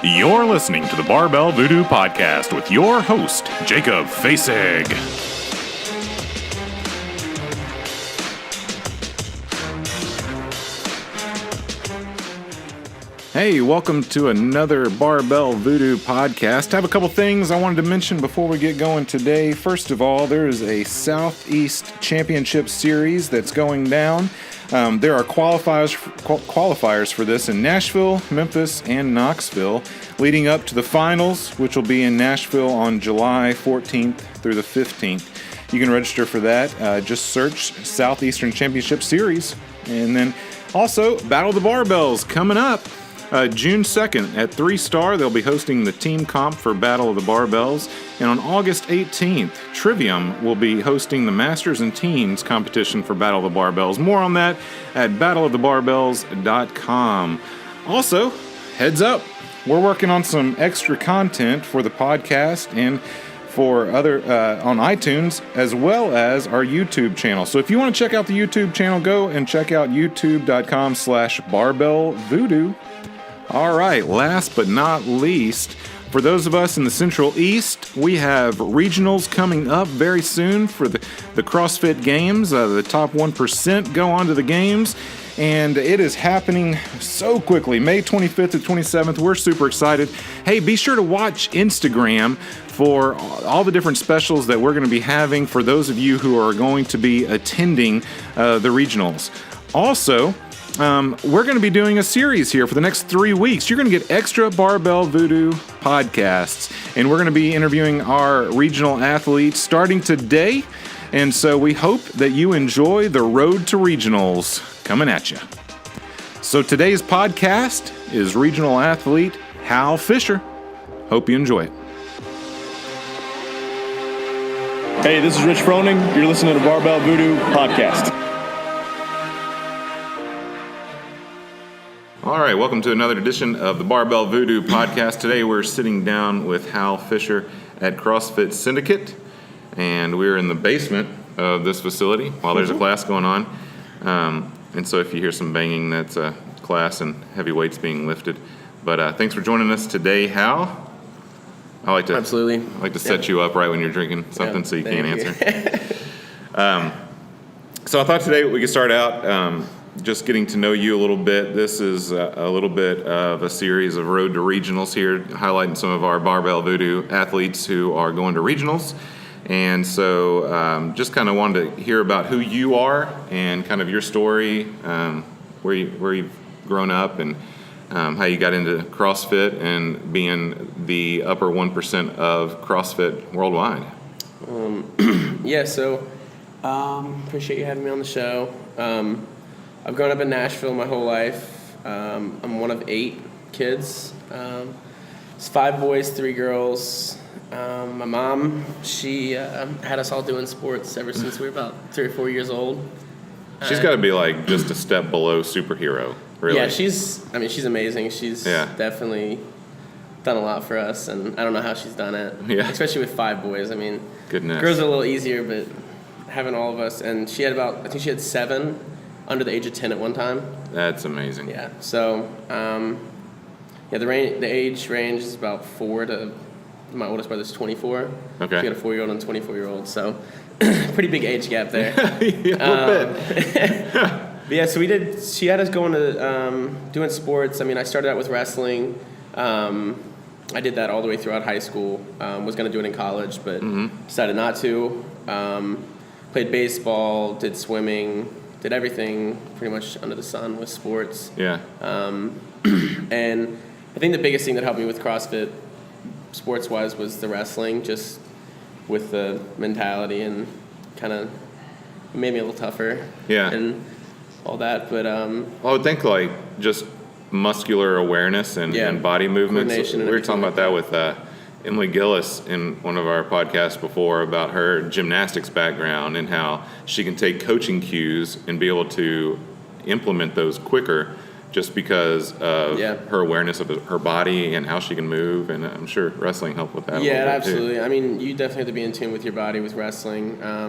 You're listening to the Barbell VooDoo podcast with your host, Jacob Fasig. Hey, welcome to another Barbell VooDoo podcast. I have a couple things I wanted to mention before we get going today. First of all, there is a Southeast Championship Series that's going down. There are qualifiers for this in Nashville, Memphis, and Knoxville, leading up to the finals, which will be in Nashville on July 14th through the 15th. You can register for that. Just search Southeastern Championship Series. And then also, Battle of the Barbells coming up. June 2nd at 3 Star, they'll be hosting the team comp for Battle of the Barbells. And on August 18th, Trivium will be hosting the Masters and Teens competition for Battle of the Barbells. More on that at battleofthebarbells.com. Also, heads up, we're working on some extra content for the podcast and for other on iTunes, as well as our YouTube channel. So if you want to check out the YouTube channel, go and check out youtube.com/barbellvoodoo. All right, last but not least, for those of us in the Central East, we have regionals coming up very soon for the CrossFit Games. The top 1% go on to the games, and it is happening so quickly. May 25th to 27th, we're super excited. Hey, be sure to watch Instagram for all the different specials that we're going to be having for those of you who are going to be attending the regionals. Also, we're going to be doing a series here for the next 3 weeks. You're going to get extra Barbell VooDoo podcasts, and we're going to be interviewing our regional athletes starting today. And so we hope that you enjoy the road to regionals coming at you. So today's podcast is regional athlete Hal Fisher. Hope you enjoy it. Hey, this is Rich Froning. You're listening to the Barbell VooDoo podcast. All right, welcome to another edition of the Barbell VooDoo podcast. Today we're sitting down with Hal Fisher at CrossFit Syndicate, and we're in the basement of this facility while there's a class going on. And so if you hear some banging, that's a class and heavy weights being lifted. But thanks for joining us today, Hal. I like to set you up right when you're drinking something so you can't answer. So I thought today we could start out just getting to know you a little bit. This is a little bit of a series of road to regionals here, highlighting some of our Barbell VooDoo athletes who are going to regionals. And so just kind of wanted to hear about who you are and kind of your story, where you've grown up and how you got into CrossFit and being the upper 1% of CrossFit worldwide. Appreciate you having me on the show. I've grown up in Nashville my whole life. I'm one of 8 kids. It's 5 boys, 3 girls. My mom, she had us all doing sports ever since we were about 3 or 4 years old. She's got to be like just a step below superhero, really. Yeah, she's amazing. She's definitely done a lot for us, and I don't know how she's done it. Yeah. Especially with 5 boys. I mean, goodness. Girls are a little easier, but having all of us, and she had I think she had 7 under the age of 10 at one time. That's amazing. Yeah. So, the age range is about 4 to my oldest brother's 24. Okay. She got a 4-year-old and a 24-year-old. So, pretty big age gap there. Yeah, a little bit. But yeah, so she had us going to doing sports. I mean, I started out with wrestling. I did that all the way throughout high school. Was going to do it in college, but decided not to. Played baseball, did swimming, did everything pretty much under the sun with sports. Yeah. And I think the biggest thing that helped me with CrossFit sports-wise was the wrestling, just with the mentality and kind of made me a little tougher. Yeah. And all that, but I would think like just muscular awareness and body movements. We were talking about that with Emily Gillis in one of our podcasts before about her gymnastics background and how she can take coaching cues and be able to implement those quicker just because of her awareness of her body and how she can move. And I'm sure wrestling helped with that. Yeah, absolutely. Too. I mean, you definitely have to be in tune with your body with wrestling. I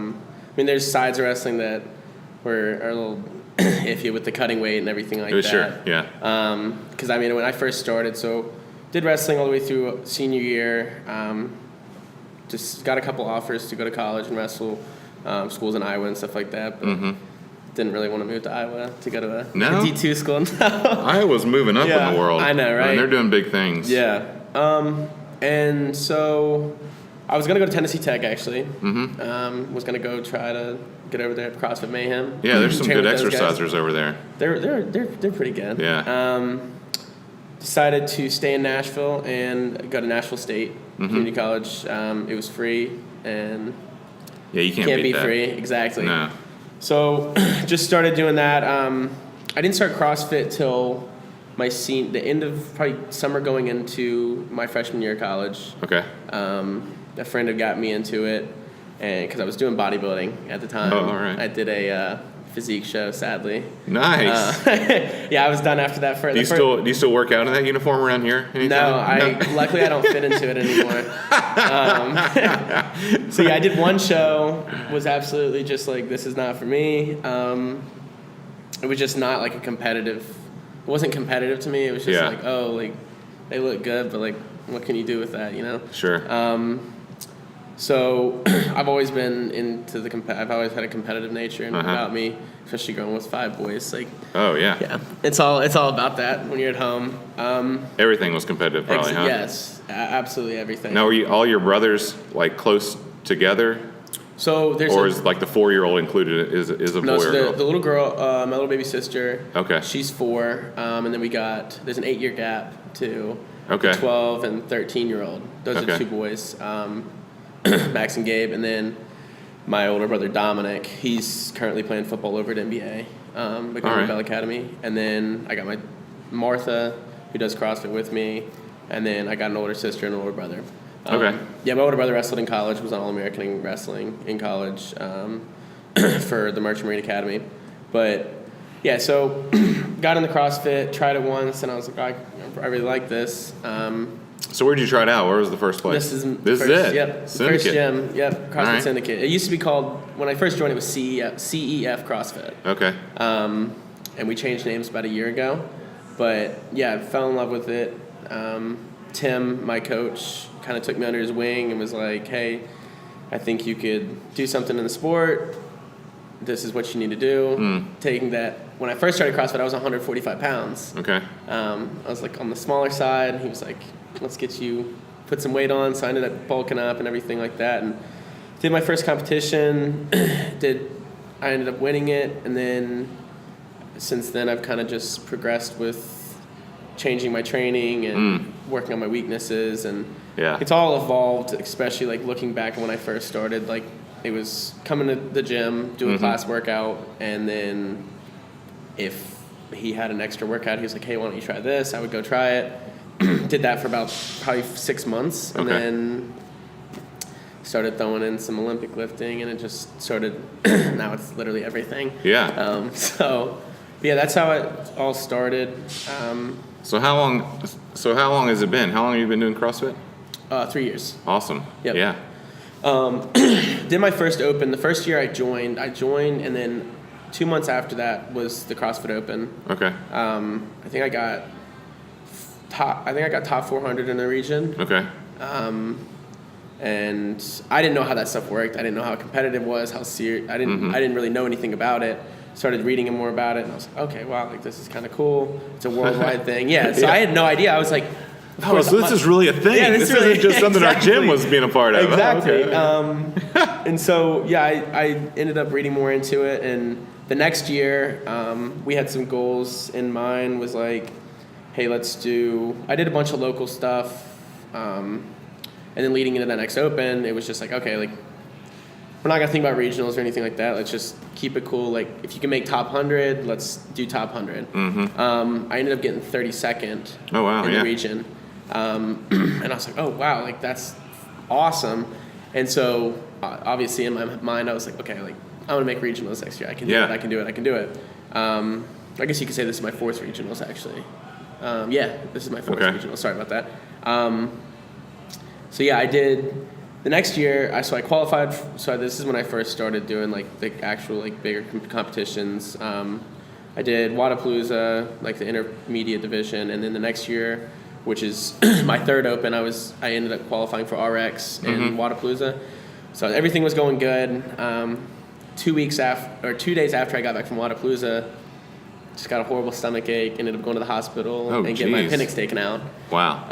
mean, there's sides of wrestling that are a little iffy with the cutting weight and everything like that. Sure, yeah. Because, I mean, when I first started, so did wrestling all the way through senior year. Just got a couple offers to go to college and wrestle, schools in Iowa and stuff like that. But didn't really want to move to Iowa to go to a D2 school. No. Iowa's moving up in the world. I know, right? I mean, they're doing big things. Yeah. And so I was going to go to Tennessee Tech, actually. Was going to go try to get over there at CrossFit Mayhem. Yeah, there's some good exercisers over there. They're pretty good. Yeah. Decided to stay in Nashville and go to Nashville State Community College. It was free, and yeah, you can't beat be that. free. Exactly. No. So just started doing that. I didn't start CrossFit till the end of probably summer going into my freshman year of college. Okay. A friend had got me into it, and because I was doing bodybuilding at the time. Oh, all right. I did a physique show, sadly. Nice. Yeah, I was done after that. Do you still work out in that uniform around here? No, luckily I don't fit into it anymore. So yeah, I did one show. Was absolutely just like, this is not for me. It was just not like a competitive. It wasn't competitive to me. It was just like, oh, like they look good, but like, what can you do with that? You know? Sure. So I've always been into I've always had a competitive nature about me, especially growing with 5 boys. Like, oh yeah, yeah, it's all about that when you're at home. Everything was competitive, probably, huh? Yes, absolutely everything. Now, were you all your brothers like close together? So is like the 4-year-old included? Is a boy or girl? The little girl, my little baby sister. Okay. She's 4, and then there's an 8-year gap to okay. 12 and 13-year-old. Those are 2 boys. Max and Gabe, and then my older brother Dominic. He's currently playing football over at NBA, Barbell Academy. And then I got my Martha, who does CrossFit with me, and then I got an older sister and an older brother. Okay. Yeah, my older brother wrestled in college, was on All-American in wrestling in college for the Merchant Marine Academy. But yeah, so got into CrossFit, tried it once, and I was like, I really like this. So where'd you try it out? Where was the first place? This is it? Yep. Syndicate. First gym. Yep. CrossFit Syndicate. It used to be called, when I first joined, it was CEF CrossFit. Okay. And we changed names about a year ago. But yeah, I fell in love with it. Tim, my coach, kind of took me under his wing and was like, hey, I think you could do something in the sport. This is what you need to do. Taking that, when I first started CrossFit, I was 145 pounds. Okay. I was like on the smaller side. He was like, let's get you, put some weight on. So I ended up bulking up and everything like that. And did my first competition. I ended up winning it. And then since then, I've kind of just progressed with changing my training and working on my weaknesses. And it's all evolved, especially like looking back when I first started. Like, it was coming to the gym, doing class workout, and then if he had an extra workout, he was like, hey, why don't you try this? I would go try it. Did that for about probably 6 months, and then started throwing in some Olympic lifting, and it just started, now it's literally everything. Yeah. So that's how it all started. So how long has it been? How long have you been doing CrossFit? 3 years. Awesome. Yep. Yeah. Did my first Open. The first year I joined, and then 2 months after that was the CrossFit Open. Okay. I think I got top 400 in the region. Okay. And I didn't know how that stuff worked. I didn't know how competitive it was, how serious. I didn't really know anything about it. Started reading more about it, and I was like, okay, wow, like this is kind of cool. It's a worldwide thing. Yeah. So I had no idea. I was like, so this is really a thing. Yeah, this isn't just something our gym was being a part of. Exactly. Oh, okay. And so, yeah, I ended up reading more into it. And the next year, we had some goals in mind. Was like, hey, I did a bunch of local stuff. And then leading into that next Open, it was just like, okay, like, we're not going to think about regionals or anything like that. Let's just keep it cool. Like, if you can make top 100, let's do top 100. I ended up getting 32nd in the region. And I was like, oh, wow, like, that's awesome. And so, obviously, in my mind, I was like, okay, like, I want to make regionals next year. I can do it. I can do it. I guess you could say this is my 4th regionals, actually. This is my 4th regional. Sorry about that. So, yeah, I did. The next year, I qualified. So this is when I first started doing like the actual like bigger competitions. I did Wadapalooza, like the intermediate division, and then the next year which is my third open. I ended up qualifying for RX in Wadapalooza. So everything was going good. 2 days after I got back from Wadapalooza, just got a horrible stomach ache, ended up going to the hospital and getting my appendix taken out. Wow.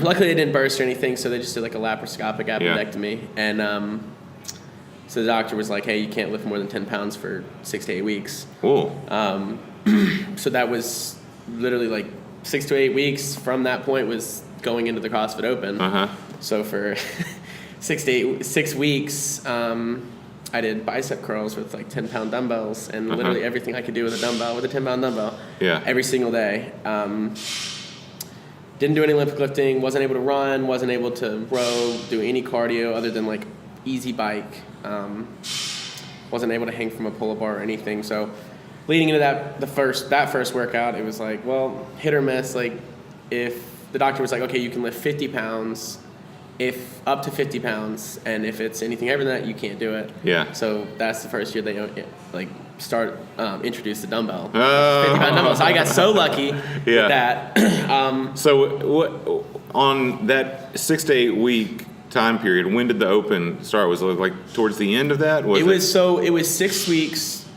Luckily it didn't burst or anything, so they just did like a laparoscopic appendectomy. And so the doctor was like, hey, you can't lift more than 10 pounds for 6 to 8 weeks. Cool. So that was literally like 6 to 8 weeks from that point was going into the CrossFit Open. So for 6 weeks, I did bicep curls with like 10-pound dumbbells and literally everything I could do with a 10-pound dumbbell every single day. Didn't do any Olympic lifting, wasn't able to run, wasn't able to row, do any cardio other than like easy bike. Wasn't able to hang from a pull-up bar or anything. So leading into that first workout, it was like, well, hit or miss. Like if the doctor was like, okay, you can lift 50 pounds, if up to 50 pounds, and if it's anything over that, you can't do it. Yeah. So that's the first year they like introduced the dumbbell. 50-pound dumbbell. So I got so lucky with that. So what on that 6 to 8 week time period, when did the Open start? Was it like towards the end of that? It was 6 weeks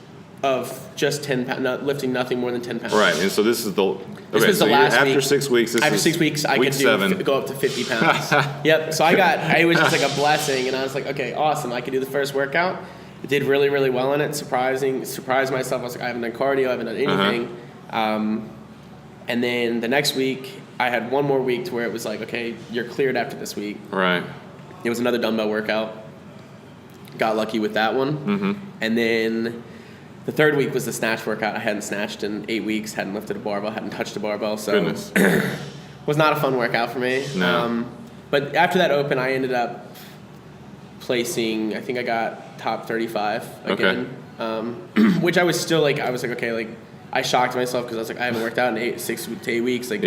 of just 10 pounds, lifting nothing more than 10 pounds. Right, and so this was the last week. After 6 weeks, after 6 weeks, I could go up to 50 pounds. Yep. So it was just like a blessing, and I was like, okay, awesome. I could do the first workout. I did really, really well in it. Surprised myself. I was like, I haven't done cardio. I haven't done anything. And then the next week, I had one more week to where it was like, okay, you're cleared after this week. Right. It was another dumbbell workout. Got lucky with that one. And then the third week was the snatch workout. I hadn't snatched in 8 weeks, hadn't lifted a barbell, hadn't touched a barbell. So was not a fun workout for me. No. But after that Open, I ended up placing, I think I got top 35 again. Which I was still like, okay, like I shocked myself because I was like, I haven't worked out in 6 to 8 weeks. Like,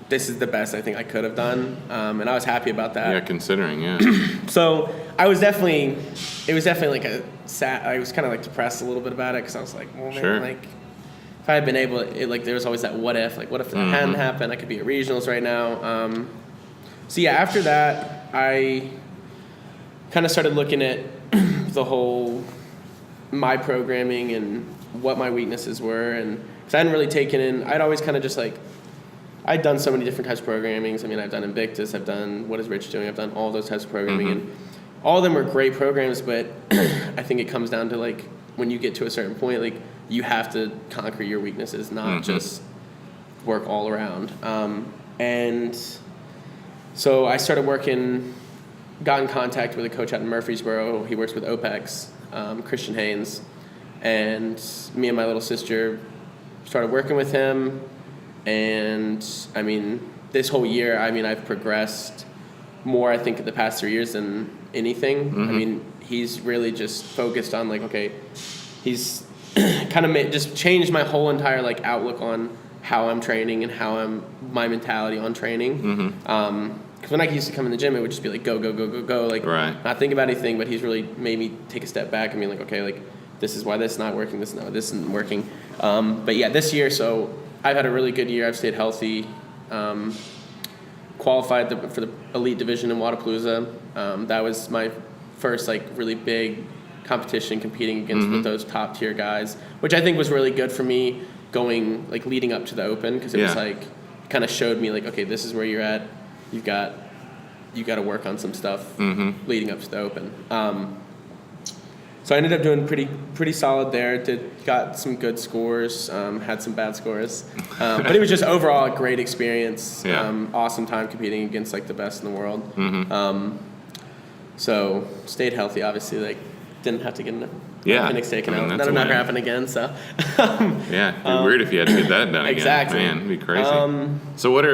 this is the best I think I could have done, and I was happy about that. Yeah, considering, So it was definitely like I was kind of like depressed a little bit about it because I was like, well, man, like if I had been able, there was always that what if that hadn't happened, I could be at regionals right now. So yeah, after that, I kind of started looking at the whole my programming and what my weaknesses were, and because I hadn't really taken in, I'd always kind of just like. I'd done so many different types of programmings. I mean, I've done Invictus, I've done What Is Rich Doing, I've done all those types of programming, and all of them were great programs, but I think it comes down to, like, when you get to a certain point, like, you have to conquer your weaknesses, not just work all around. And so I started got in contact with a coach out in Murfreesboro. He works with OPEX, Christian Haynes, and me and my little sister started working with him. And I mean, this whole year, I mean, I've progressed more, I think, in the past 3 years than anything. I mean, he's really just focused on, like, okay, he's kind of just changed my whole entire, like, outlook on how I'm training and my mentality on training. Because when I used to come in the gym, it would just be like, go, go, go, go, go, like, not think about anything. But he's really made me take a step back and be like, okay, like, this is why this is not working, this isn't working. But yeah, this year, so I've had a really good year. I've stayed healthy. Qualified for the elite division in Wadapalooza. That was my first, like, really big competition competing against with those top tier guys, which I think was really good for me going, like, leading up to the Open, because it was like, kind of showed me, like, okay, this is where you're at. You got to work on some stuff leading up to the Open. So I ended up doing pretty solid there. Got some good scores, had some bad scores, but it was just overall a great experience. Awesome time competing against, like, the best in the world. So stayed healthy. Obviously, like, didn't have to get appendix taken out. That'll never happen again. So it'd be weird if you had to get that done exactly. again. Man, it'd be crazy. So what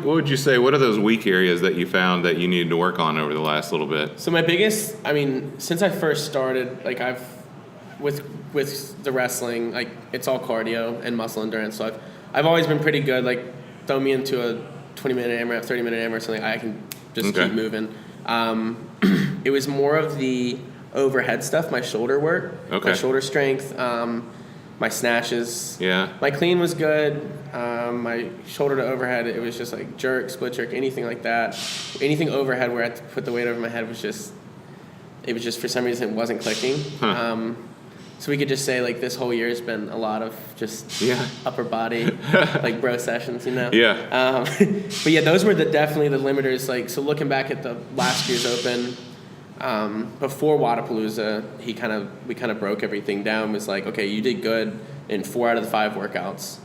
would you say? What are those weak areas that you found that you needed to work on over the last little bit? So my biggest, I mean, since I first started, like, with the wrestling, like, it's all cardio and muscle endurance. So I've always been pretty good. Like, throw me into a 20-minute AMRAP, 30-minute AMRAP, something, I can just keep moving. It was more of the overhead stuff, my shoulder work, my shoulder strength. my snatches. Yeah. My clean was good. My shoulder to overhead, it was just like jerk, split jerk, anything like that. Anything overhead where I had to put the weight over my head was just for some reason it wasn't clicking. So we could just say like this whole year has been a lot of just upper body like bro sessions, you know. Yeah. But yeah, those were definitely the limiters. Like, so looking back at the last year's Open, before Wadapalooza, we kind of broke everything down. It was like, okay, you did good in 4 out of the 5 workouts.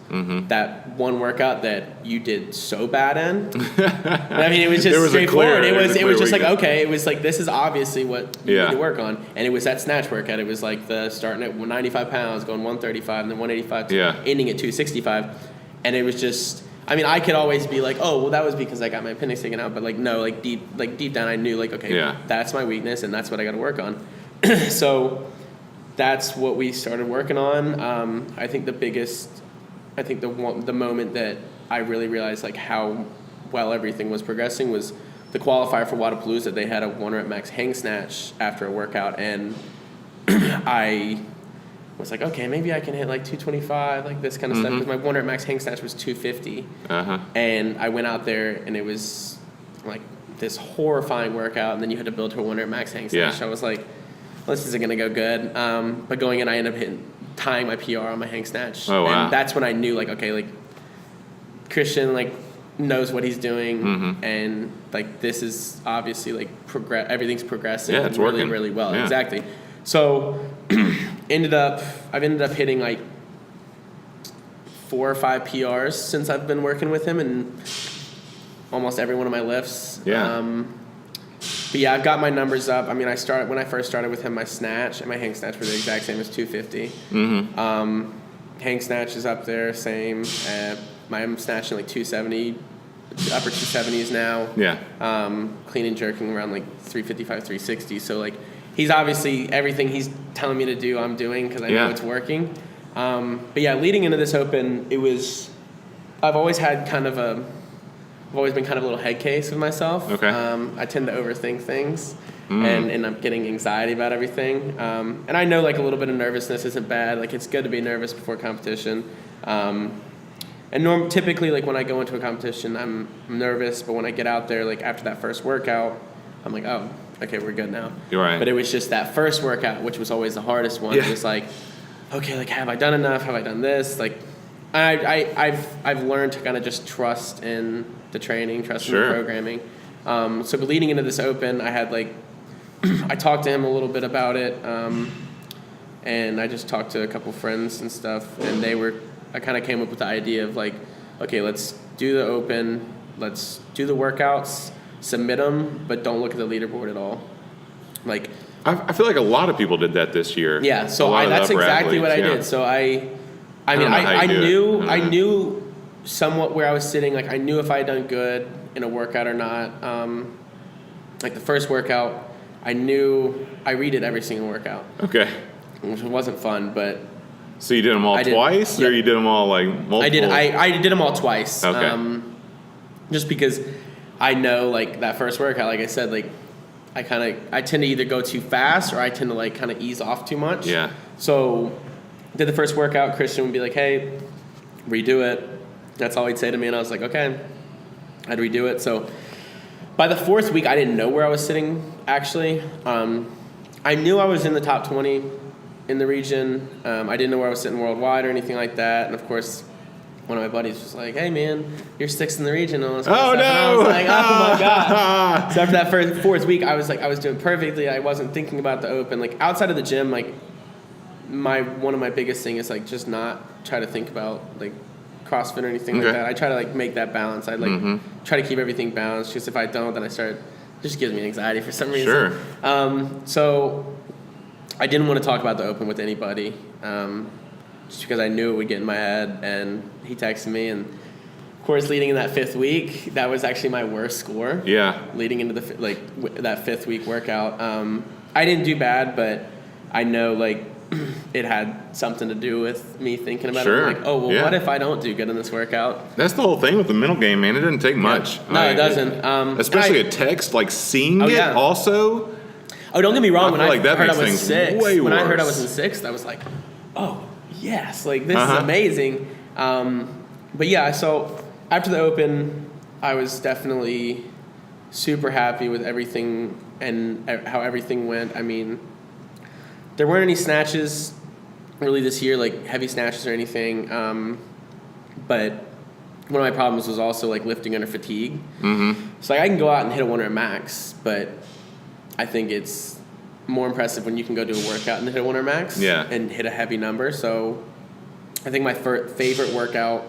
That one workout that you did so bad in, I mean, it was just straightforward. It was just like, okay, it was like, this is obviously what you need to work on. And it was that snatch workout. It was like the starting at 95 pounds, going 135, and then 185, ending at 265. And it was just, I mean, I could always be like, oh, well, that was because I got my appendix taken out. But like, no, like deep down, I knew like, okay, that's my weakness, and that's what I got to work on. So that's what we started working on. I think the moment that I really realized like how well everything was progressing was the qualifier for Wadapalooza. They had a 1 rep max hang snatch after a workout, and I was like, okay, maybe I can hit like 225, like this kind of stuff, because my 1 rep max hang snatch was 250. And I went out there, and it was like this horrifying workout, and then you had to build to a 1 rep max hang snatch. I was like, well, this isn't going to go good. But going in, I ended up tying my PR on my hang snatch. Oh, wow. And that's when I knew, like, okay, like, Christian, like, knows what he's doing, and, like, this is obviously, like, everything's progressing it's really, working. really well. Yeah. Exactly. So, I've ended up hitting, like, 4 or 5 PRs since I've been working with him, and almost every one of my lifts. But yeah, I've got my numbers up. I mean, when I first started with him, my snatch and my hang snatch were the exact same as 250. Hang snatch is up there, same. I'm snatching like 270, upper 270s now. Clean and jerking around like 355, 360. So like, he's obviously everything he's telling me to do, I'm doing because I know it's working. But yeah, leading into this Open, I've always been kind of a little head case with myself. I tend to overthink things and end up getting anxiety about everything. And I know like a little bit of nervousness isn't bad. Like, it's good to be nervous before competition. And typically, like, when I go into a competition, I'm nervous, but when I get out there, like, after that first workout, I'm like, oh, okay, we're good now. You're right. But it was just that first workout, which was always the hardest one. It was like, okay, like, have I done enough? Have I done this? Like, I've learned to kind of just trust in the training, trust in the programming. So leading into this Open, I had like, I talked to him a little bit about it, and I just talked to a couple friends and stuff, and I kind of came up with the idea of like, okay, let's do the Open, let's do the workouts, submit them, but don't look at the leaderboard at all. Like, I feel like a lot of people did that this year. Yeah, so that's exactly what I did. So I knew somewhat where I was sitting. Like, I knew if I had done good in a workout or not. Like the first workout, I redid every single workout. Okay. Which wasn't fun, but. So you did them all twice, or you did them all like multiple? I did them all twice. Okay. Just because I know, like, that first workout, like I said, like, I tend to either go too fast or I tend to like kind of ease off too much. Yeah. So did the first workout, Christian would be like, hey, redo it. That's all he'd say to me, and I was like, okay. I'd redo it. So by the 4th week, I didn't know where I was sitting, actually. I knew I was in the top 20 in the region. I didn't know where I was sitting worldwide or anything like that. And of course, one of my buddies was like, hey man, you're 6th in the region. And all this kind of stuff. And I was like, oh my God. So after that 4th week, I was doing perfectly. I wasn't thinking about the Open. Like, outside of the gym, like, one of my biggest thing is like just not try to think about like CrossFit or anything like that. I try to like make that balance. I like try to keep everything balanced, because if I don't, then it just gives me anxiety for some reason. Sure. So I didn't want to talk about the Open with anybody, just because I knew it would get in my head. And he texted me, and of course, leading in that 5th week, that was actually my worst score. Yeah. Leading into that 5th week workout, I didn't do bad, but I know like it had something to do with me thinking about it. Like, oh, well, what if I don't do good in this workout? That's the whole thing with the mental game, man. It doesn't take much. No, it doesn't. Especially a text, like seeing it also. Oh, don't get me wrong. When I like heard I was 6th, when I heard I was in 6th, I was like, oh, yes, like this is amazing. But yeah, so after the Open, I was definitely super happy with everything and how everything went. I mean, there weren't any snatches really this year, like heavy snatches or anything. But one of my problems was also like lifting under fatigue. Mm-hmm. So like I can go out and hit a 1 rep max, but I think it's more impressive when you can go do a workout and hit a 1 rep max and hit a heavy number. So I think my favorite workout,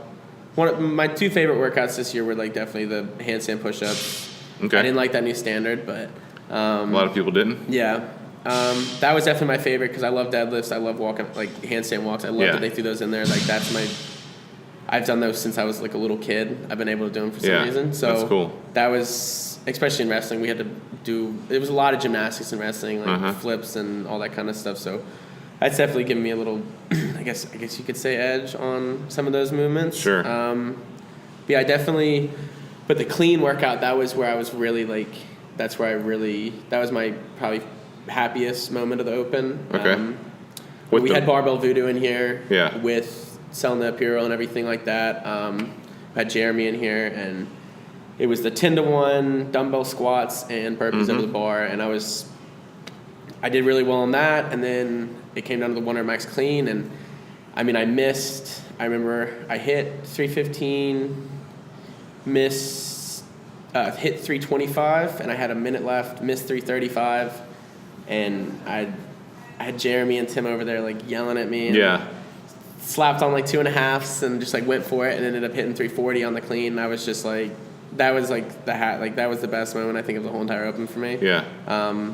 my 2 favorite workouts this year were like definitely the handstand push-ups. Okay. I didn't like that new standard, but a lot of people didn't. Yeah. That was definitely my favorite because I love deadlifts. I love walking, like handstand walks. I love that they threw those in there. Like I've done those since I was like a little kid. I've been able to do them for some reason. So that's cool. That was, especially in wrestling, we had to do, it was a lot of gymnastics in wrestling, like flips and all that kind of stuff. So that's definitely given me a little, I guess you could say, edge on some of those movements. Sure. But yeah, I definitely, but the clean workout, that was where I was really like, that was my probably happiest moment of the Open. Okay. We had Barbell VooDoo in here with Selna Apiro and everything like that. Had Jeremy in here, and it was the 10-to-1 dumbbell squats and burpees over the bar, and I did really well on that, and then it came down to the 1 rep max clean, and I mean, I remember I hit 315, hit 325, and I had a minute left, missed 335, and I had Jeremy and Tim over there like yelling at me. And slapped on like 2.5s and just like went for it and ended up hitting 340 on the clean. And I was just like, that was like that was the best moment I think of the whole entire Open for me. Yeah. But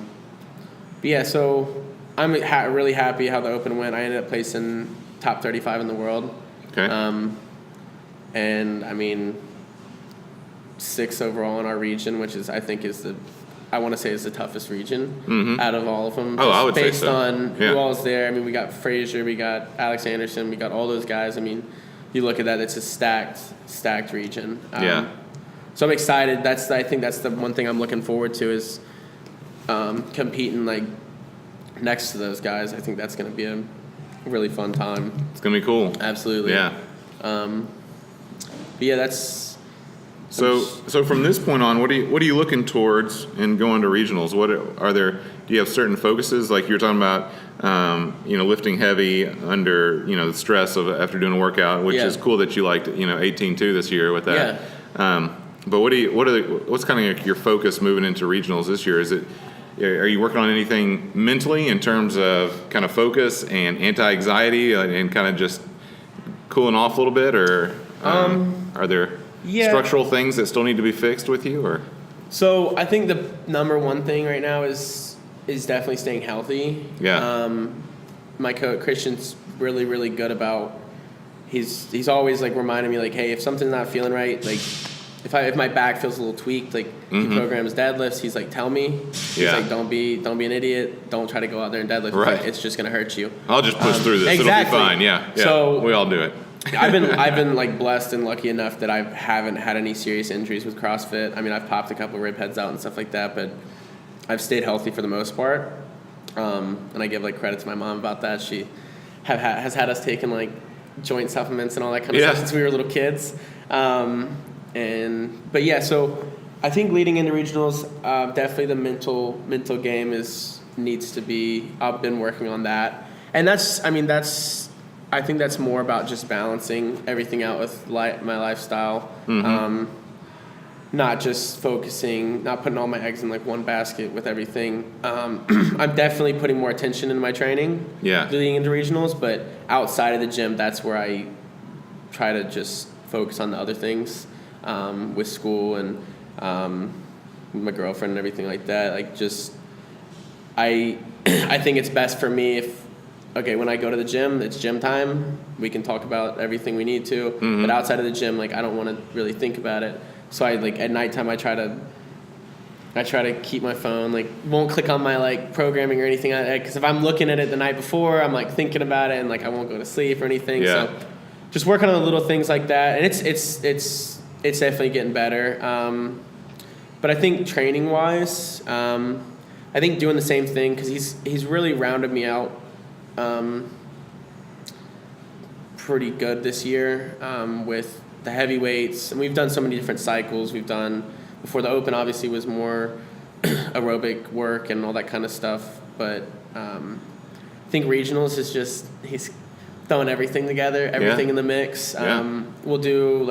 yeah, so I'm really happy how the Open went. I ended up placing top 35 in the world. Okay. And I mean, 6th overall in our region, which is, I think is the toughest region out of all of them. Oh, I would based say so. on who all is there. I mean, we got Frazier, we got Alex Anderson, we got all those guys. I mean, you look at that, it's a stacked region. So I'm excited. I think that's the one thing I'm looking forward to is competing like next to those guys. I think that's going to be a really fun time. It's going to be cool. Absolutely. Yeah. But yeah, that's. So from this point on, what are you looking towards in going to regionals? Do you have certain focuses? Like you're talking about, lifting heavy under, the stress of after doing a workout, which is cool that you liked, 18.2 this year with that. Yeah. But what's kind of your focus moving into regionals this year? Are you working on anything mentally in terms of kind of focus and anti-anxiety and kind of just cooling off a little bit, or are there structural things that still need to be fixed with you, or? So I think the number one thing right now is definitely staying healthy. Yeah. My coach Christian's really, really good about. He's always like reminding me like, hey, if something's not feeling right, like if my back feels a little tweaked, like he programs deadlifts, he's like, tell me. He's like, don't be an idiot. Don't try to go out there and deadlift. Right. It's just gonna hurt you. I'll just push through this. Exactly. It'll be fine. Yeah. So we all do it. I've been like blessed and lucky enough that I haven't had any serious injuries with CrossFit. I mean, I've popped a couple rib heads out and stuff like that, but I've stayed healthy for the most part. And I give like credit to my mom about that. She has had us taking like joint supplements and all that kind of stuff since we were little kids. But yeah, so I think leading into regionals, definitely the mental game needs to be. I've been working on that, and I think that's more about just balancing everything out with my lifestyle. Not just focusing, not putting all my eggs in like one basket with everything. I'm definitely putting more attention into my training leading into regionals, but outside of the gym, that's where I try to just focus on the other things with school and my girlfriend and everything like that. Like just, I think it's best for me if, when I go to the gym, it's gym time. We can talk about everything we need to, but outside of the gym, like I don't want to really think about it. So I like at nighttime I try to keep my phone, like won't click on my like programming or anything like that, because if I'm looking at it the night before, I'm like thinking about it and like I won't go to sleep or anything. So just working on the little things like that, and it's definitely getting better. But I think training wise, I think doing the same thing, because he's really rounded me out pretty good this year with the heavy weights. And we've done so many different cycles. We've done, before the Open obviously was more aerobic work and all that kind of stuff. But I think regionals is just, he's throwing everything together, everything in the mix. We'll do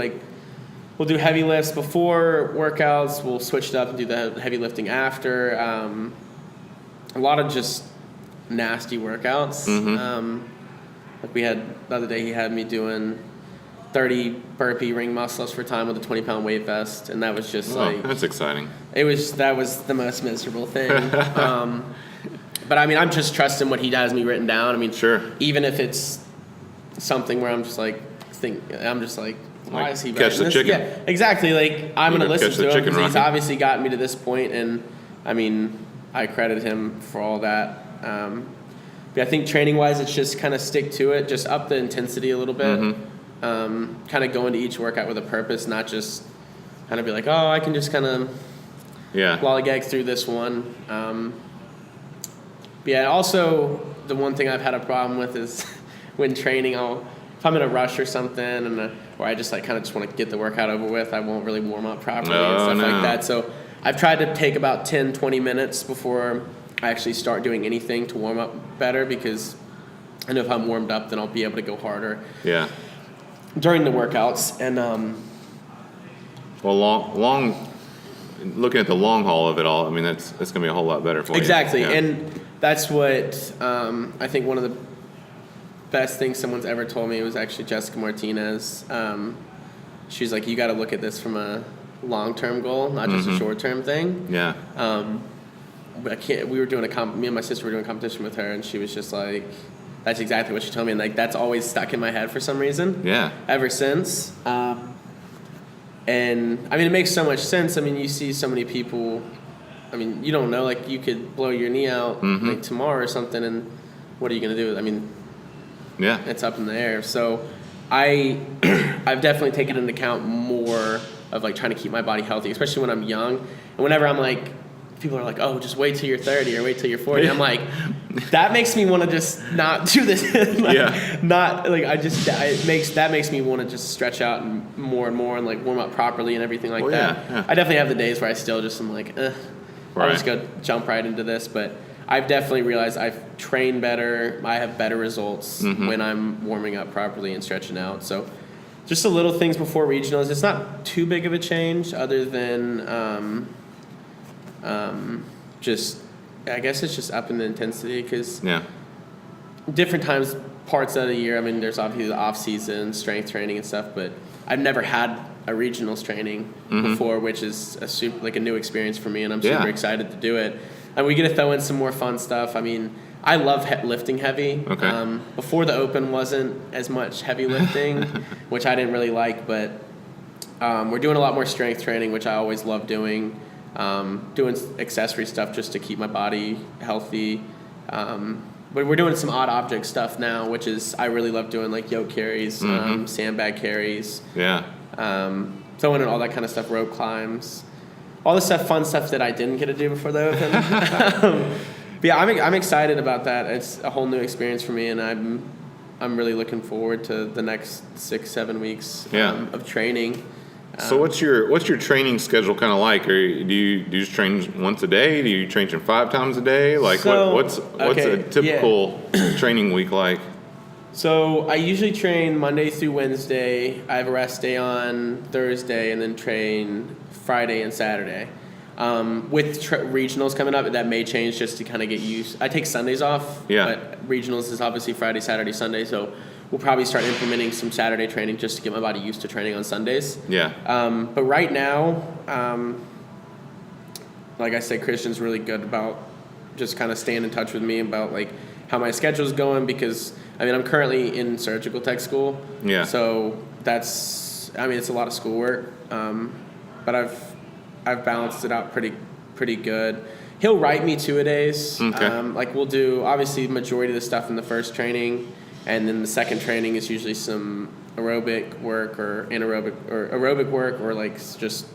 heavy lifts before workouts. We'll switch it up and do the heavy lifting after. A lot of just nasty workouts. Like we had the other day, he had me doing 30 burpee ring muscle-ups for time with a 20-pound weight vest, and that was just that's exciting. That was the most miserable thing. But I mean, I'm just trusting what he has me written down. I mean, sure. Even if it's something where I'm just like, why is he catch the chicken? Yeah, exactly. Like, I'm going to listen to him because he's obviously gotten me to this point, and I mean, I credit him for all that. But I think training-wise, it's just kind of stick to it, just up the intensity a little bit, kind of go into each workout with a purpose, not just kind of be like, oh, I can just kind of lollygag through this one. But yeah, also the one thing I've had a problem with is when training, if I'm in a rush or something, or I just like kind of just want to get the workout over with, I won't really warm up properly and stuff like that. So I've tried to take about 10, 20 minutes before I actually start doing anything to warm up better, because I know if I'm warmed up, then I'll be able to go harder during the workouts. And well, long looking at the long haul of it all, I mean, that's going to be a whole lot better for you. Exactly. And that's what I think one of the best things someone's ever told me was actually Jessica Martinez. She's like, you got to look at this from a long-term goal, not just a short-term thing. We were doing me and my sister were doing a competition with her, and she was just like, that's exactly what she told me, and like that's always stuck in my head for some reason. Ever since. And I mean, it makes so much sense. I mean, you see so many people, I mean, you don't know, like you could blow your knee out like tomorrow or something, and what are you going to do? I mean, it's up in the air. So I've definitely taken into account more of like trying to keep my body healthy, especially when I'm young. And whenever I'm like, people are like, oh, just wait till you're 30 or wait till you're 40. I'm like, that makes me want to just not do this. Not like that makes me want to just stretch out and more and like warm up properly and everything like that. I definitely have the days where I still just am like, I'll just go jump right into this. But I've definitely realized I've trained better. I have better results when I'm warming up properly and stretching out. So just the little things before regionals. It's not too big of a change other than just, I guess it's just up in the intensity, because different times, parts of the year, I mean, there's obviously the off-season strength training and stuff, but I've never had a regionals training before, which is a new experience for me, and I'm super excited to do it. And we get to throw in some more fun stuff. I mean, I love lifting heavy. Before the Open wasn't as much heavy lifting, which I didn't really like, but we're doing a lot more strength training, which I always love doing. Doing accessory stuff just to keep my body healthy. But we're doing some odd object stuff now, which is, I really love doing like yoke carries, sandbag carries. Throwing in all that kind of stuff, rope climbs. All the fun stuff that I didn't get to do before the Open. But yeah, I'm excited about that. It's a whole new experience for me, and I'm really looking forward to the next 6-7 weeks of training. So what's your training schedule kind of like? Or do you just train once a day? Do you train 5 times a day? Like what's a typical training week like? So I usually train Monday through Wednesday. I have a rest day on Thursday, and then train Friday and Saturday. With regionals coming up, that may change just to kind of get used. I take Sundays off, but regionals is obviously Friday, Saturday, Sunday, so we'll probably start implementing some Saturday training just to get my body used to training on Sundays. But right now, like I said, Christian's really good about just kind of staying in touch with me about like how my schedule's going, because I mean, I'm currently in surgical tech school. So it's a lot of schoolwork. But I've balanced it out pretty good. He'll write me 2-a-days. Like we'll do obviously majority of the stuff in the first training. And then the second training is usually some aerobic work or anaerobic or aerobic work, or like just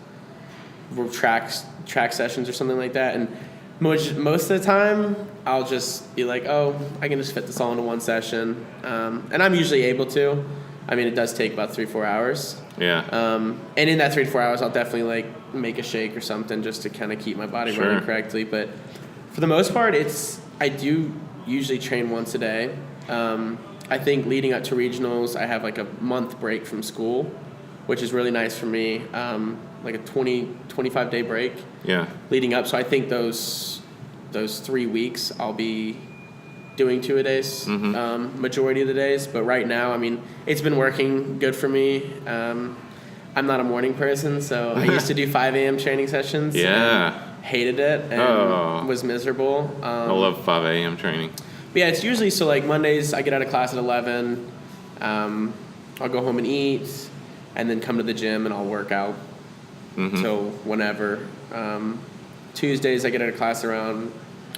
track sessions or something like that. And most of the time, I'll just be like, oh, I can just fit this all into one session. And I'm usually able to. I mean, it does take about 3-4 hours. Yeah. And in that 3 to 4 hours, I'll definitely like make a shake or something just to kind of keep my body running correctly. But for the most part, I do usually train once a day. I think leading up to regionals, I have like a month break from school, which is really nice for me. Like a 25 day break. Yeah. Leading up, so I think those 3 weeks I'll be doing 2-a-days majority of the days. But right now, I mean, it's been working good for me. I'm not a morning person, so I used to do 5 a.m. training sessions. Yeah. Hated it and was miserable. I love 5 a.m. training. But yeah, it's usually so like Mondays I get out of class at 11. I'll go home and eat, and then come to the gym and I'll work out till whenever. Tuesdays I get out of class around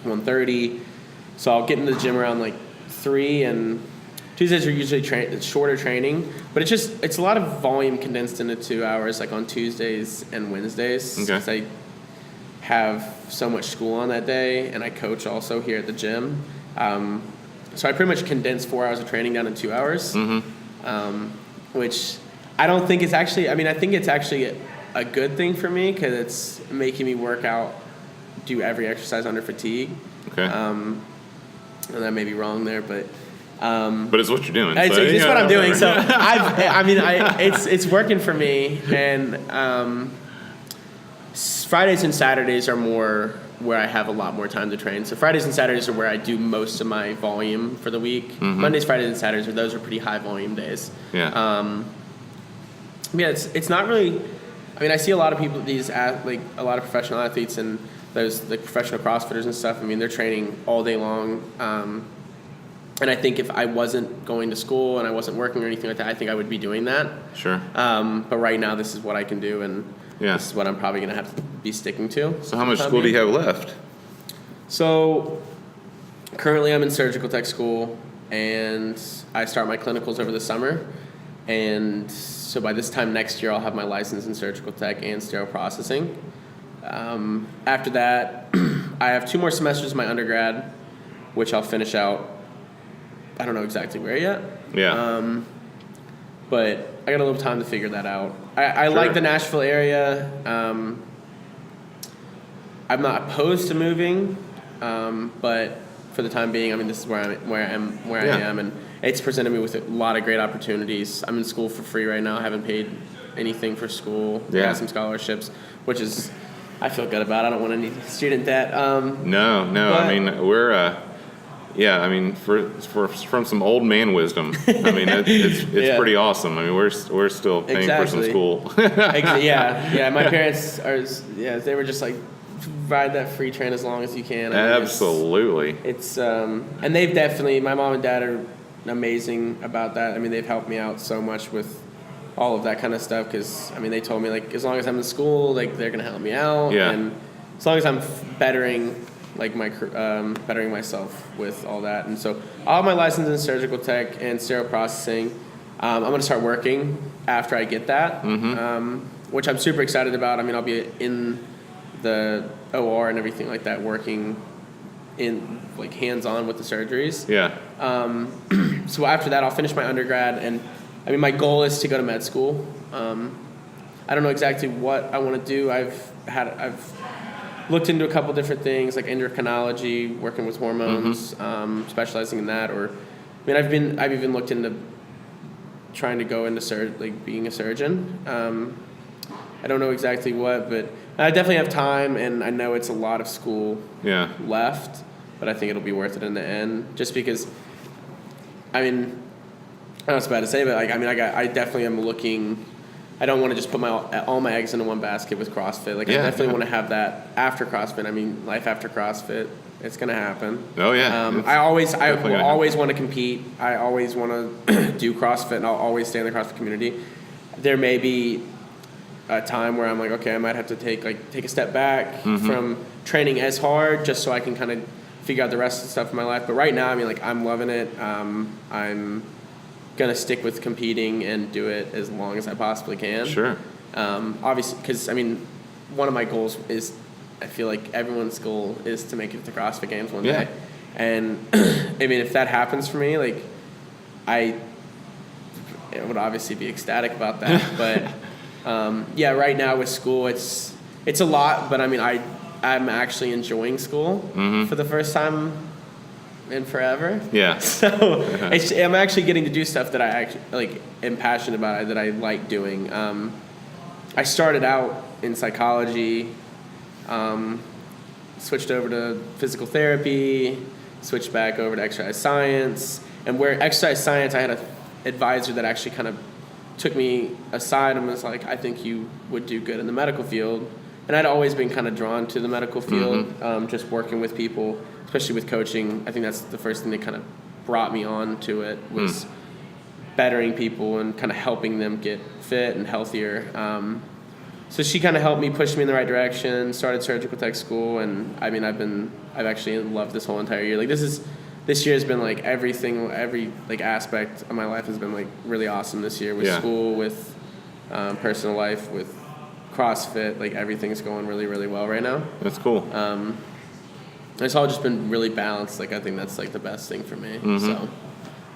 1:30, so I'll get into the gym around like 3. And Tuesdays are usually shorter training, but it's a lot of volume condensed into 2 hours, like on Tuesdays and Wednesdays. Okay. 'Cause I have so much school on that day, and I coach also here at the gym. So I pretty much condense 4 hours of training down in 2 hours, which I don't think is actually. I mean, I think it's actually a good thing for me because it's making me work out, do every exercise under fatigue. Okay. And I may be wrong there, but it's what you're doing. It's what I'm doing. So it's working for me. And Fridays and Saturdays are more where I have a lot more time to train. So Fridays and Saturdays are where I do most of my volume for the week. Mondays, Fridays, and Saturdays those are pretty high volume days. Yeah. It's not really. I mean, I see a lot of people, like a lot of professional athletes and those the professional CrossFitters and stuff. I mean, they're training all day long. And I think if I wasn't going to school and I wasn't working or anything like that, I think I would be doing that. Sure. But right now, this is what I can do, and this is what I'm probably going to have to be sticking to. So how much school do you have left? So currently I'm in surgical tech school, and I start my clinicals over the summer. And so by this time next year, I'll have my license in surgical tech and sterile processing. After that, I have 2 more semesters of my undergrad, which I'll finish out. I don't know exactly where yet. Yeah. But I got a little time to figure that out. I like the Nashville area. I'm not opposed to moving, but for the time being, I mean, this is where I am, and it's presented me with a lot of great opportunities. I'm in school for free right now. I haven't paid anything for school. I got some scholarships, which is I feel good about. I don't want any student debt. No. I mean, we're. I mean, from some old man wisdom, I mean, it's pretty awesome. I mean, we're still paying for some school. My parents they were just like, ride that free train as long as you can. Absolutely. It's and they've definitely, my mom and dad are amazing about that. I mean, they've helped me out so much with all of that kind of stuff because, I mean, they told me, like, as long as I'm in school, like, they're going to help me out. Yeah. And as long as I'm bettering myself with all that. And so I'll have my license in surgical tech and sterile processing. I'm going to start working after I get that, which I'm super excited about. I mean, I'll be in the OR and everything like that, working in like hands-on with the surgeries. Yeah. So after that, I'll finish my undergrad, and I mean, my goal is to go to med school. I don't know exactly what I want to do. I've looked into a couple different things like endocrinology, working with hormones, specializing in that, or I mean, I've even looked into trying to go into being a surgeon. I don't know exactly what, but I definitely have time, and I know it's a lot of school left, but I think it'll be worth it in the end. Just because, I mean, I don't know what's bad to say, but I definitely am looking. I don't want to just put all my eggs into one basket with CrossFit. I definitely want to have that after CrossFit. I mean, life after CrossFit, it's gonna happen. Oh yeah. I will always want to compete. I always want to do CrossFit, and I'll always stay in the CrossFit community. There may be a time where I'm like, okay, I might have to take a step back from training as hard, just so I can kind of figure out the rest of the stuff in my life. But right now, I mean, like, I'm loving it. I'm gonna stick with competing and do it as long as I possibly can. Sure. Obviously, because I mean, one of my goals is, I feel like everyone's goal is to make it to the CrossFit Games one day. And I mean, if that happens for me, like, would obviously be ecstatic about that. But yeah, right now with school, it's a lot. But I mean, I'm actually enjoying school for the first time in forever. Yeah. So I'm actually getting to do stuff that I actually am passionate about, that I like doing. I started out in psychology, switched over to physical therapy, switched back over to exercise science. And where exercise science, I had an advisor that actually kind of took me aside and was like, I think you would do good in the medical field. And I'd always been kind of drawn to the medical field, just working with people, especially with coaching. I think that's the first thing that kind of brought me on to it, was bettering people and kind of helping them get fit and healthier. So she kind of helped me, push me in the right direction, started surgical tech school, and I mean, I've actually loved this whole entire year. Like this year has been like every like aspect of my life has been like really awesome this year, with school, with personal life, with CrossFit. Like everything's going really, really well right now. That's cool. It's all just been really balanced. Like I think that's like the best thing for me. So,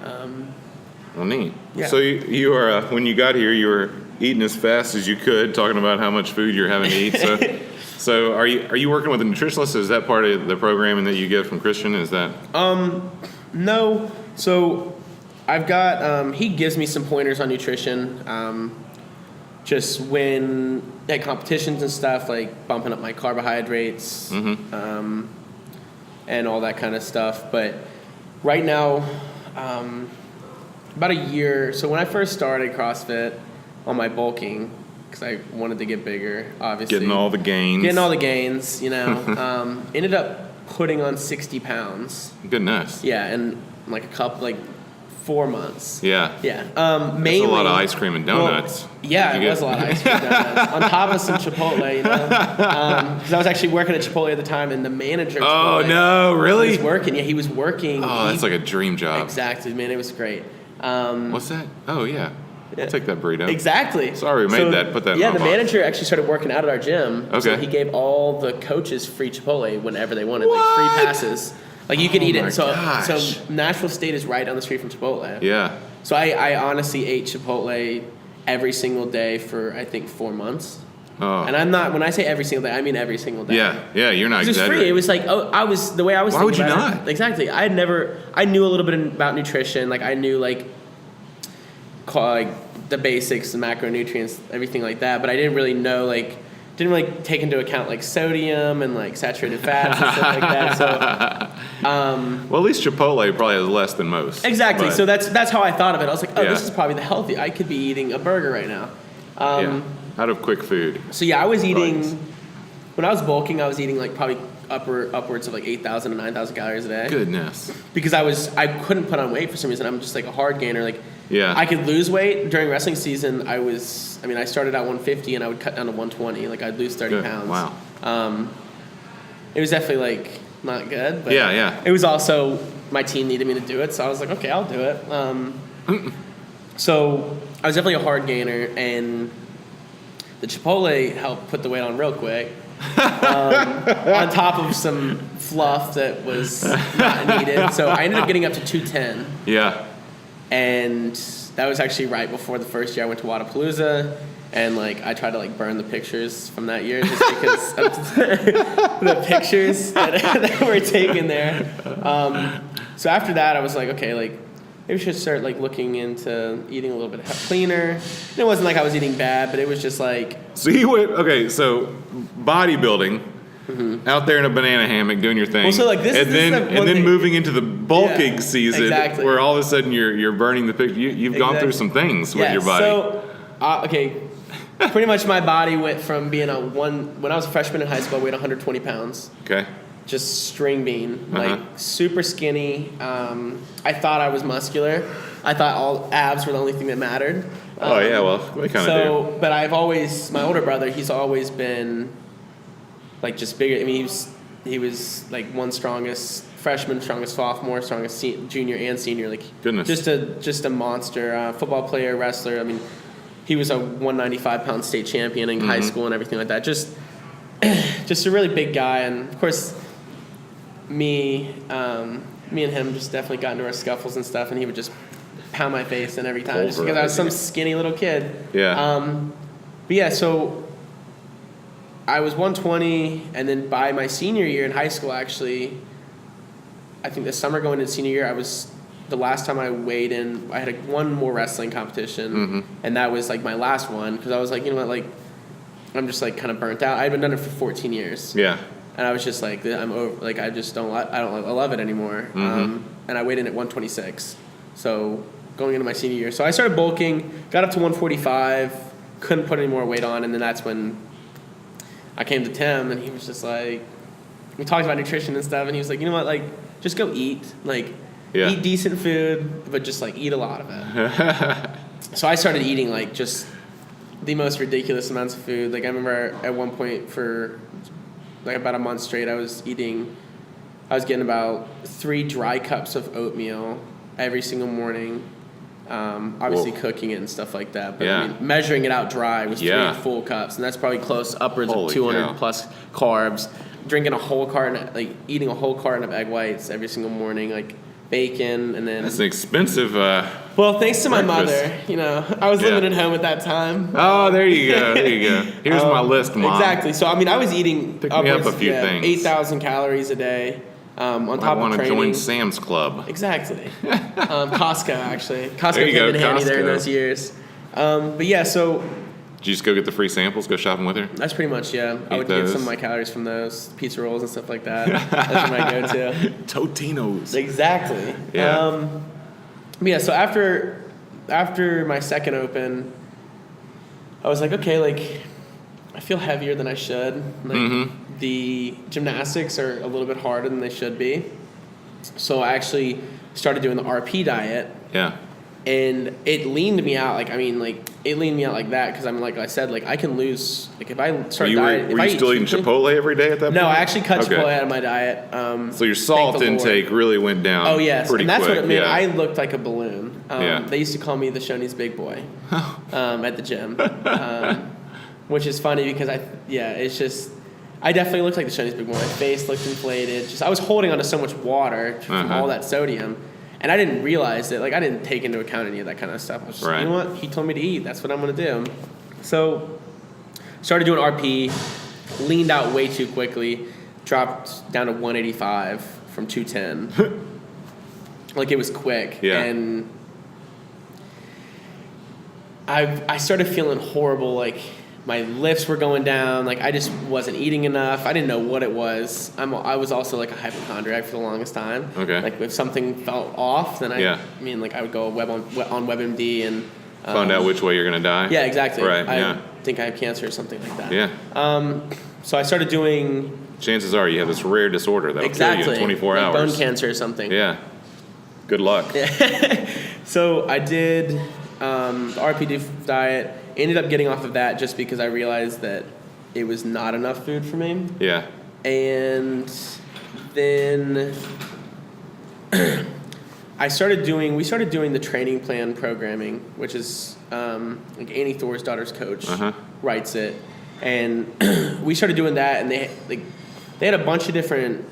well, neat. Yeah. So you are when you got here, you were eating as fast as you could, talking about how much food you're having to eat. So are you working with a nutritionist? Is that part of the programming that you get from Christian? Is that? No. So I've got he gives me some pointers on nutrition. Just when at competitions and stuff, like bumping up my carbohydrates, and all that kind of stuff. But right now, about a year. So when I first started CrossFit on my bulking, because I wanted to get bigger, obviously. Getting all the gains, you know. Ended up putting on 60 pounds. Goodness. Yeah, and like 4 months. Yeah. Yeah. That's Mainly, a lot of ice cream and donuts. Well, yeah, it was a lot of ice cream and donuts. On top of some Chipotle, you know. Because I was actually working at Chipotle at the time, and the manager at Chipotle, oh, no, really? He was working. Yeah, he was working. Oh, that's like a dream job. Exactly, man. It was great. What's that? Oh, yeah. I'll take that burrito. Exactly. Sorry, we made that. Put that in yeah, my the box. manager actually started working out at our gym. Okay. So he gave all the coaches free Chipotle whenever they wanted, What? like free passes. Like you could eat it. So gosh. Nashville State is right down the street from Chipotle. Yeah. So I honestly ate Chipotle every single day for I think 4 months. Oh. And I'm not, when I say every single day, I mean every single day. Yeah, you're not It was exaggerating. free. It was like, the way I was Why thinking would you about not? it. Exactly. I knew a little bit about nutrition. Like I knew like the basics, the macronutrients, everything like that. But I didn't really know didn't really take into account like sodium and like saturated fats and stuff like that. So, well, at least Chipotle probably has less than most. exactly. But, So that's how I thought of it. I was like, Yeah. this is probably the healthy. I could be eating a burger right now. yeah, out of quick food. So yeah, I was eating, Right. when I was bulking, I was eating like probably upwards of like 8,000 to 9,000 calories a day. Goodness. Because I couldn't put on weight for some reason. I'm just like a hard gainer. Like Yeah. I could lose weight during wrestling season. I started at 150 and I would cut down to 120. Like I'd lose 30 Good. pounds. Wow. It was definitely like not good. But Yeah. It was also my team needed me to do it, so I was like, okay, I'll do it. So I was definitely a hard gainer, and the Chipotle helped put the weight on real quick. On top of some fluff that was not needed. So I ended up getting up to 210. Yeah. And that was actually right before the first year I went to Wadapalooza. And like I tried to like burn the pictures from that year just because of the pictures that were taken there. So after that I was like, okay, like maybe we should start like looking into eating a little bit cleaner. And it wasn't like I was eating bad, but it was just like. So you went, okay, so bodybuilding, out there in a banana hammock doing your thing. Well, so like this, and this then is the one then thing. moving into the bulking Yeah, season, exactly. where all of a sudden you're burning the picture. You've gone through some things with your body. So okay, pretty much my body went from being when I was a freshman in high school, I weighed 120 pounds. Okay. Just string bean, like super skinny. I thought I was muscular. I thought all abs were the only thing that mattered. Oh yeah, well they kind of do. But my older brother, he's always been like just bigger. I mean, he was like one strongest freshman, strongest sophomore, strongest junior and senior. Like Goodness. just a monster. Football player, wrestler. I mean, he was a 195-pound state champion in high school and everything like that. Just a really big guy, and of course, me and him just definitely got into our scuffles and stuff, and he would just pound my face in every time just because I was some skinny little kid. Yeah. But yeah, so I was 120, and then by my senior year in high school, actually, I think the summer going into senior year, the last time I weighed in, I had one more wrestling competition, and that was like my last one because I was like, you know what, like, I'm just like kind of burnt out. I had been done it for 14 years. Yeah. And I was just like, I'm over. Like, I love it anymore. And I weighed in at 126. So going into my senior year, so I started bulking, got up to 145, couldn't put any more weight on, and then that's when I came to Tim, and he was just like, we talked about nutrition and stuff, and he was like, you know what, like, just go eat, like, eat decent food, but just like eat a lot of it. So I started eating like just the most ridiculous amounts of food. Like I remember at one point for like about a month straight, I was getting about 3 dry cups of oatmeal every single morning. Obviously cooking it and stuff like that. But I mean, measuring it out dry was 3 full cups, and that's probably upwards of 200 plus carbs. Drinking a whole carton, like eating a whole carton of egg whites every single morning, like bacon, and then that's an expensive. Well, thanks to my mother, you know, I was living at home at that time. Oh, there you go. Here's my list, Mom. Exactly. So I mean, I was eating Pick me up a few things. 8,000 calories a day. On top of training. I want to join Sam's Club. Exactly. Costco, actually. Costco there you came go, in handy Costco. there in those years. But yeah, so. Did you just go get the free samples? Go shopping with her? That's pretty much, yeah. I would get some of my calories from those pizza rolls and stuff like that. That's my go-to. Totino's. Exactly. Yeah. But yeah, so after my second open, I was like, okay, like, I feel heavier than I should. Like, the gymnastics are a little bit harder than they should be. So I actually started doing the RP diet. Yeah. And it leaned me out. Like, I mean, like, it leaned me out like that because I'm like I said, like, I can lose. Like, if I start dieting. Were you still eating Chipotle every day at that point? No, I actually cut Chipotle out of my diet. So your salt intake really went down. Oh, yes. Pretty and that's quick. what it meant. I looked like a balloon. Yeah. They used to call me the Shoney's big boy at the gym, which is funny because it's just. I definitely looked like the Shoney's big boy. My face looked inflated. Just I was holding onto so much water from all that sodium. And I didn't realize it. Like, I didn't take into account any of that kind of stuff. I was just, you know what? He told me to eat. That's what I'm going to do. So, started doing RP, leaned out way too quickly, dropped down to 185 from 210. Like, it was quick. Yeah. And I started feeling horrible. Like, my lifts were going down. Like, I just wasn't eating enough. I didn't know what it was. I was also like a hypochondriac for the longest time. Okay. Like, if something felt off, then I mean, like, I would go on WebMD and find out which way you're gonna die. Yeah, exactly. Right. I think I have cancer or something like that. Yeah. So I started doing. Chances are you have this rare disorder that'll kill you in 24 hours. Bone cancer or something. Yeah. Good luck. So I did the RP diet. Ended up getting off of that just because I realized that it was not enough food for me. Yeah. And then we started doing the training plan programming, which is like Annie Thorsdotter's coach writes it. And we started doing that, and they had a bunch of different,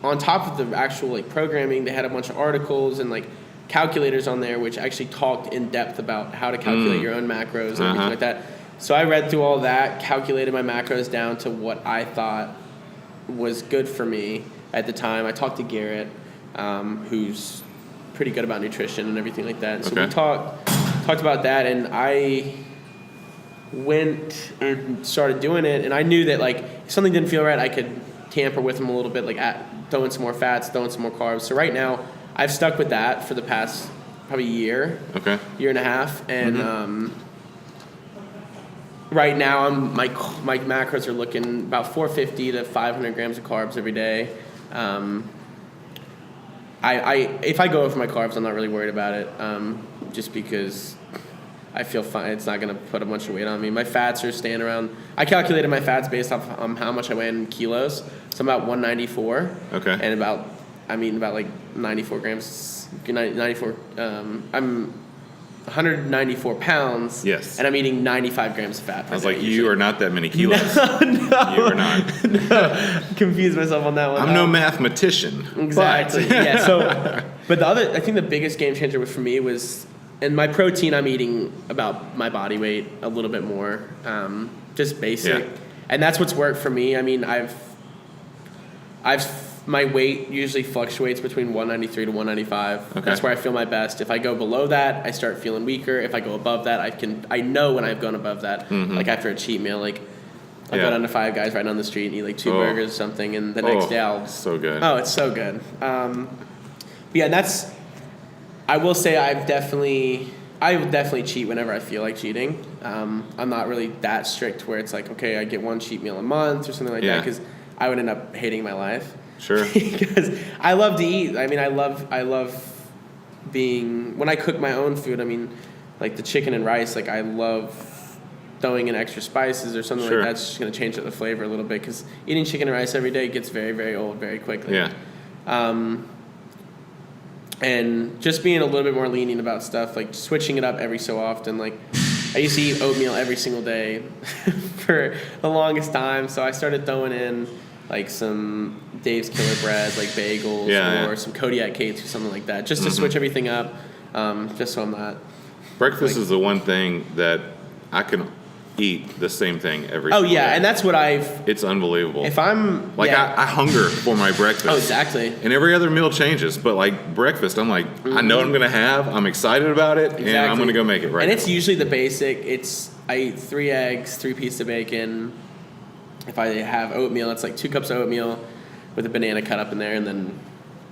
on top of the actual like programming, they had a bunch of articles and like calculators on there which actually talked in depth about how to calculate your own macros and everything like that. So I read through all that, calculated my macros down to what I thought was good for me at the time. I talked to Garrett, who's pretty good about nutrition and everything like that. And so we talked about that, and I went and started doing it, and I knew that like if something didn't feel right, I could tamper with them a little bit, like throwing some more fats, throwing some more carbs. So right now I've stuck with that for the past probably year and a half, and right now my macros are looking about 450 to 500 grams of carbs every day. If I go over my carbs, I'm not really worried about it, just because I feel fine. It's not going to put a bunch of weight on me. My fats are staying around. I calculated my fats based off how much I weigh in kilos. So I'm about 194. Okay. And about like 94 grams. 94. I'm 194 pounds. Yes. And I'm eating 95 grams of fat per day. I was like, you are not that many kilos. No. You are not. Confuse myself on that one. I'm no mathematician. Exactly. But. Yeah. So, but I think the biggest game changer for me was, and my protein, I'm eating about my body weight a little bit more, just basic, and that's what's worked for me. I mean, my weight usually fluctuates between 193 to 195. Okay. That's where I feel my best. If I go below that, I start feeling weaker. If I go above that, I know when I've gone above that, like after a cheat meal, like I'll go down to Five Guys right on the street and eat like 2 burgers or something, and the next day I'll... So good. Oh, it's so good. But yeah, that's... I will say I will definitely cheat whenever I feel like cheating. I'm not really that strict where it's like, okay, I get 1 cheat meal a month or something like that, because I would end up hating my life. Sure. Because I love to eat. I mean, I love being... When I cook my own food, I mean, like the chicken and rice, like I love throwing in extra spices or something like that's just going to change up the flavor a little bit, because eating chicken and rice every day gets very, very old very quickly. Yeah. And just being a little bit more lenient about stuff, like switching it up every so often. Like I used to eat oatmeal every single day for the longest time, so I started throwing in like some Dave's Killer Bread, like bagels, or some Kodiak cakes or something like that, just to switch everything up, just so I'm not... Breakfast is the one thing that I can eat the same thing every single day. And that's what It's unbelievable. If I'm... Like, I hunger for my breakfast. Oh, exactly. And every other meal changes, but like breakfast, I'm like, I know what I'm going to have, I'm excited about it, and I'm going to go make it right And now. it's usually the basic. I eat 3 eggs, 3 pieces of bacon. If I have oatmeal, it's like 2 cups of oatmeal with a banana cut up in there, and then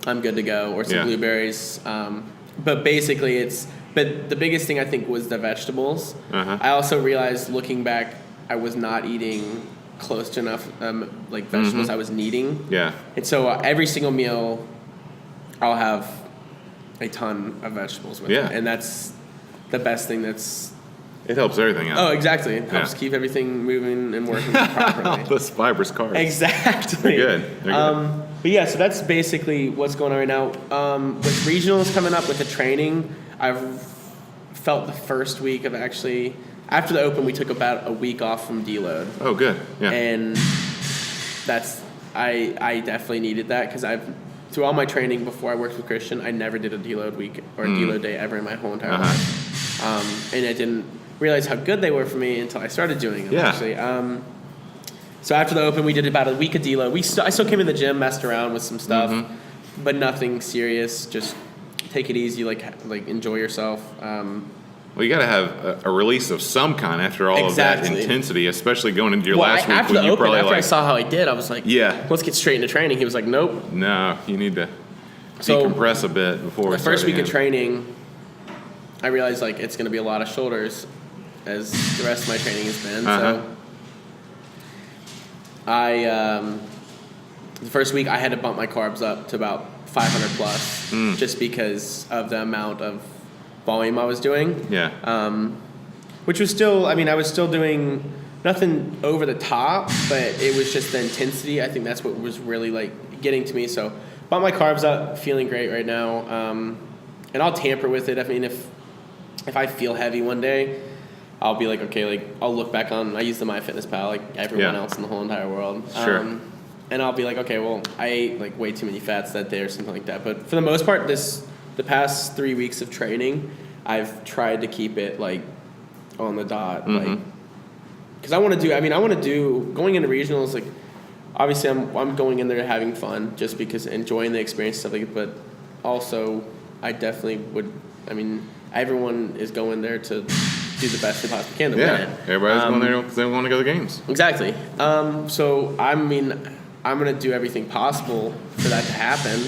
I'm good to go, or some blueberries. But basically, but the biggest thing I think was the vegetables. I also realized, looking back, I was not eating close to enough like vegetables I was needing. Yeah. And so every single meal, I'll have a ton of vegetables with it. And that's the best thing. It helps everything out. Oh, exactly. It helps keep everything moving and working properly. All those fibrous carbs. Exactly. They're good. But yeah, so that's basically what's going on right now. With regionals coming up, with the training, I've felt the first week of actually... After the Open, we took about a week off from deload. Oh, good. Yeah. And that's... I definitely needed that, because through all my training before I worked with Christian, I never did a deload week or a deload day ever in my whole entire life. And I didn't realize how good they were for me until I started doing them, actually. So after the Open, we did about a week of deload. I still came in the gym, messed around with some stuff, but nothing serious. Just take it easy, like enjoy yourself. Well, you got to have a release of some kind after all of that intensity, especially going into your last week. After the Open, after I saw how I did, I was like, let's get straight into training. He was like, nope. No, you need to decompress a bit before the first week of training. I realized like it's going to be a lot of shoulders, as the rest of my training has been. So the first week I had to bump my carbs up to about 500 plus, just because of the amount of volume I was doing. Yeah. Which was still, I was still doing nothing over the top, but it was just the intensity. I think that's what was really like getting to me. So bump my carbs up, feeling great right now. And I'll tamper with it. If I feel heavy one day, I'll be like, okay, like I'll look back on, I use the MyFitnessPal like everyone else in the whole entire world. Sure. And I'll be like, okay, well, I ate like way too many fats that day or something like that. But for the most part, the past 3 weeks of training, I've tried to keep it like on the dot, like, because I want to do going into regionals, like obviously I'm going in there having fun just because enjoying the experience and stuff like that, but also I definitely would, everyone is going there to do the best they possibly can to win it. Everybody's going there because they want to go to the games. Exactly. So I'm going to do everything possible for that to happen,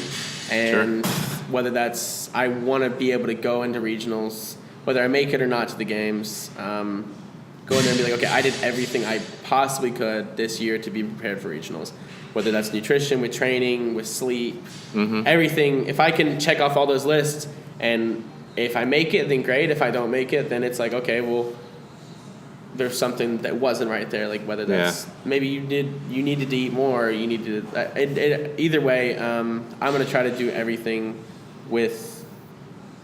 and whether that's, I want to be able to go into regionals, whether I make it or not to the games, go in there and be like, okay, I did everything I possibly could this year to be prepared for regionals. Whether that's nutrition, with training, with sleep, everything. If I can check off all those lists, and if I make it, then great. If I don't make it, then it's like, okay, well, there's something that wasn't right there. Like whether that's maybe you needed to eat more, or you needed to, either way, I'm going to try to do everything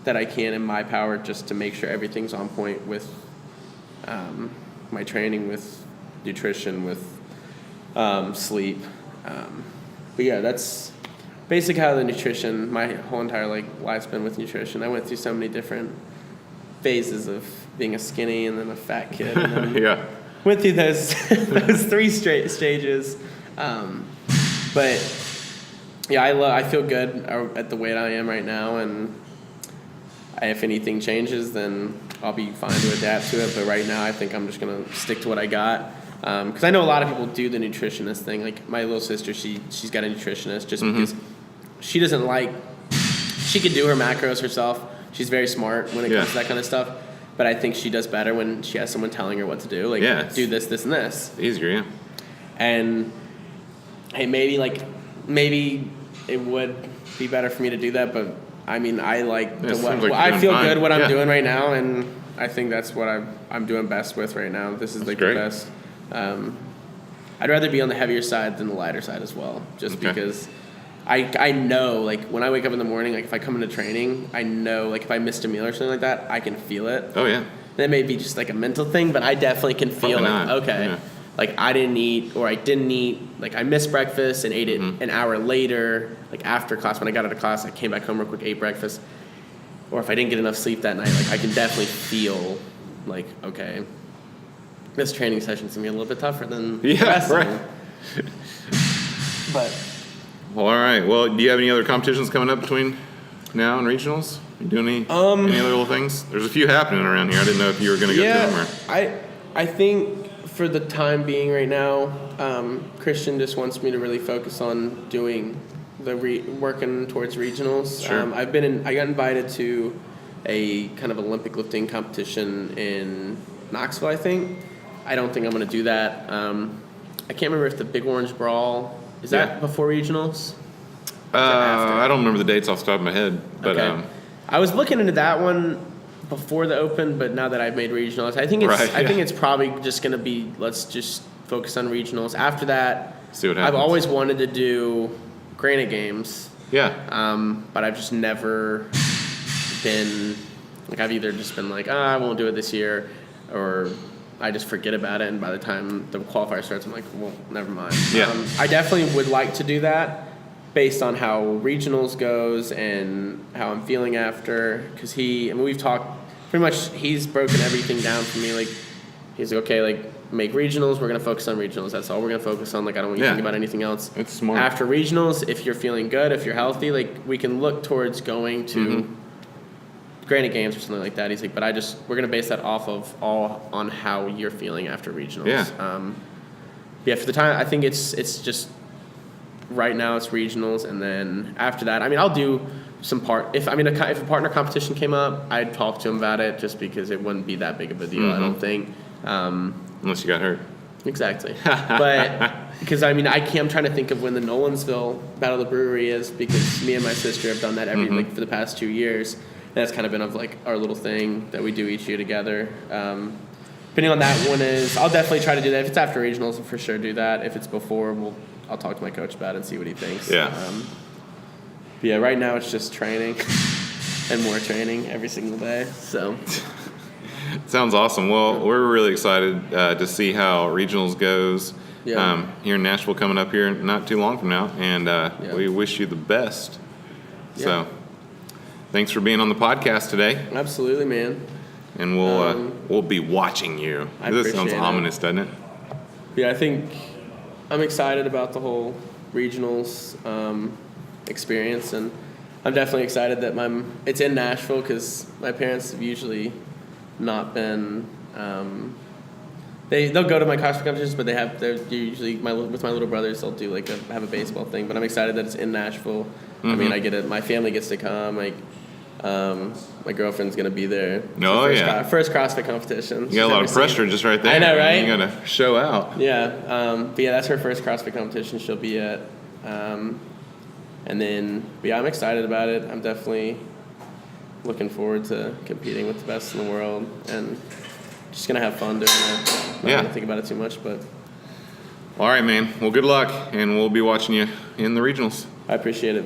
that I can in my power, just to make sure everything's on point with my training, with nutrition, with sleep. But yeah, that's basically how the nutrition, my whole entire life's been with nutrition. I went through so many different phases of being a skinny and then a fat kid. And then went through those those 3 straight stages. But yeah, I feel good at the weight I am right now, and if anything changes, then I'll be fine to adapt to it. But right now, I think I'm just gonna stick to what I got. Because I know a lot of people do the nutritionist thing. Like my little sister, she's got a nutritionist just because she doesn't she can do her macros herself. She's very smart when it comes to that kind of stuff. But I think she does better when she has someone telling her what to do. Like, do this, this, and this. Easier, yeah. And hey, maybe it would be better for me to do that. But I mean, I I feel good what I'm doing right now, and I think that's what I'm doing best with right now. This is the best. I'd rather be on the heavier side than the lighter side as well, just because I know, like, when I wake up in the morning, like, if I come into training, I know, like, if I missed a meal or something like that, I can feel it. Oh, yeah. That may be just, like, a mental thing, but I definitely can feel, like, I didn't eat, or I didn't eat, like, I missed breakfast and ate it an hour later, like, after class. When I got out of class, I came back home real quick, ate breakfast. Or if I didn't get enough sleep that night, like, I can definitely feel, like, okay, this training session's going to be a little bit tougher than the rest of them. But... Well, all right. Well, do you have any other competitions coming up between now and regionals? You doing any other little things? There's a few happening around here. I didn't know if you were going to go to them or... I think for the time being right now, Christian just wants me to really focus on doing working towards regionals. Sure. I got invited to a kind of Olympic lifting competition in Knoxville, I think. I don't think I'm going to do that. I can't remember if the Big Orange Brawl... Is that before regionals? I don't remember the dates off the top of my head, but I was looking into that one before the Open, but now that I've made regionals, I think it's probably just going to be, let's just focus on regionals. After that, see what happens. I've always wanted to do Granite Games. Yeah. But I've just never been, like, I've either just been like, I won't do it this year, or I just forget about it, and by the time the qualifier starts, I'm like, well, never mind. Yeah. I definitely would like to do that based on how regionals goes and how I'm feeling after, because we've talked, pretty much he's broken everything down for me. Like, he's like, okay, like, make regionals, we're going to focus on regionals. That's all we're going to focus on. Like, I don't want you to think about anything else. It's smart. After regionals, if you're feeling good, if you're healthy, like, we can look towards going to Granite Games or something like that. He's like, but we're going to base that off of all on how you're feeling after regionals. Yeah. For the time, I think it's just right now it's regionals, and then after that, I mean, I'll do some if a partner competition came up, I'd talk to him about it, just because it wouldn't be that big of a deal. I don't think. Unless you got hurt. Exactly. But because I'm trying to think of when the Nolensville Battle of the Brewery is, because me and my sister have done that for the past 2 years. And that's kind of been our little thing that we do each year together. Depending on that one I'll definitely try to do that. If it's after regionals, I'll for sure do that. If it's before, I'll talk to my coach about it and see what he thinks. Yeah. But yeah, right now it's just training and more training every single day. So. Sounds awesome. Well, we're really excited to see how regionals goes here in Nashville coming up here not too long from now. And we wish you the best. Yeah. So. Thanks for being on the podcast today. Absolutely, man. And we'll be watching you. This sounds ominous, doesn't it? Yeah, I think I'm excited about the whole regionals experience, and I'm definitely excited that it's in Nashville, because my parents have usually not been. They'll go to my CrossFit competitions, but they're usually with my little brothers. They'll do have a baseball thing, but I'm excited that it's in Nashville. I mean, I get it. My family gets to come. My girlfriend's gonna be there. First CrossFit competition. You got a lot of pressure just right there. I know, right? You gotta show out. Yeah. But yeah, that's her first CrossFit competition she'll be at. And then, I'm excited about it. I'm definitely looking forward to competing with the best in the world, and just gonna have fun doing it. Not gonna think about it too much, but. All right, man. Well, good luck, and we'll be watching you in the regionals. I appreciate it.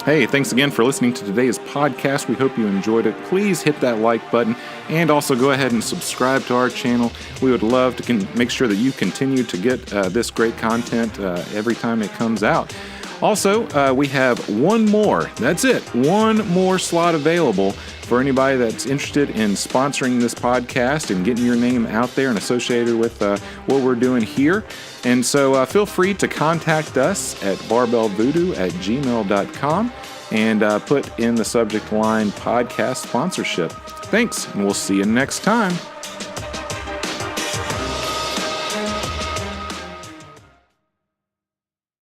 Hey, thanks again for listening to today's podcast. We hope you enjoyed it. Please hit that like button and also go ahead and subscribe to our channel. We would love to make sure that you continue to get this great content every time it comes out. Also, we have one more slot available for anybody that's interested in sponsoring this podcast and getting your name out there and associated with what we're doing here. And so feel free to contact us at barbellvoodoo@gmail.com and put in the subject line podcast sponsorship. Thanks, and we'll see you next time.